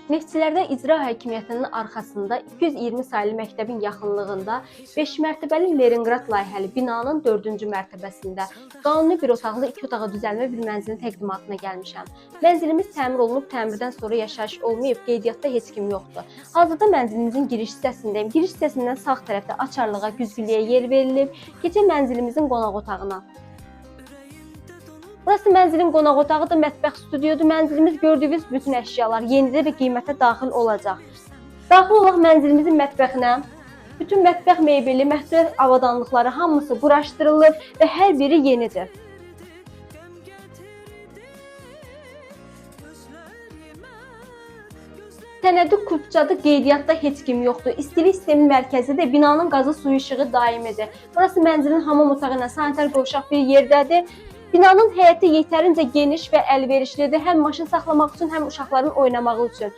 Neftçilərdə icra hakimiyyətinin arxasında 220 saylı məktəbin yaxınlığında 5 mərtəbəli Leningrad layihəli binanın 4-cü mərtəbəsində qanuni bir otaqlı 2 otağa düzəlmə bir mənzilin təqdimatına gəlmişəm. Mənzilimiz təmir olunub, təmirdən sonra yaşayış olmayıb, qeydiyyatda heç kim yoxdur. Hazırda mənzilimizin giriş hissəsindəyim. Giriş hissəsindən sağ tərəfdə açarlığa, güzgülüyə yer verilib. Keçək mənzilimizin qonaq otağına. Burası mənzilin qonaq otağıdır, mətbəx stüdyodur. Mənzilimiz gördüyünüz bütün əşyalar yenidir və qiymətə daxil olacaq. Daxil olaq mənzilimizin mətbəxinə. Bütün mətbəx mebeli, mətbəx avadanlıqları hamısı quraşdırılıb və hər biri yenidir. Sənədi kubçadır, qeydiyyatda heç kim yoxdur. İstilik sistemi mərkəzidir, binanın qazı suyu işığı daimidir. Burası mənzilin hamam otağı ilə sanitar qovşaq bir yerdədir. Binanın həyəti yetərincə geniş və əlverişlidir, həm maşın saxlamaq üçün, həm uşaqların oynamağı üçün.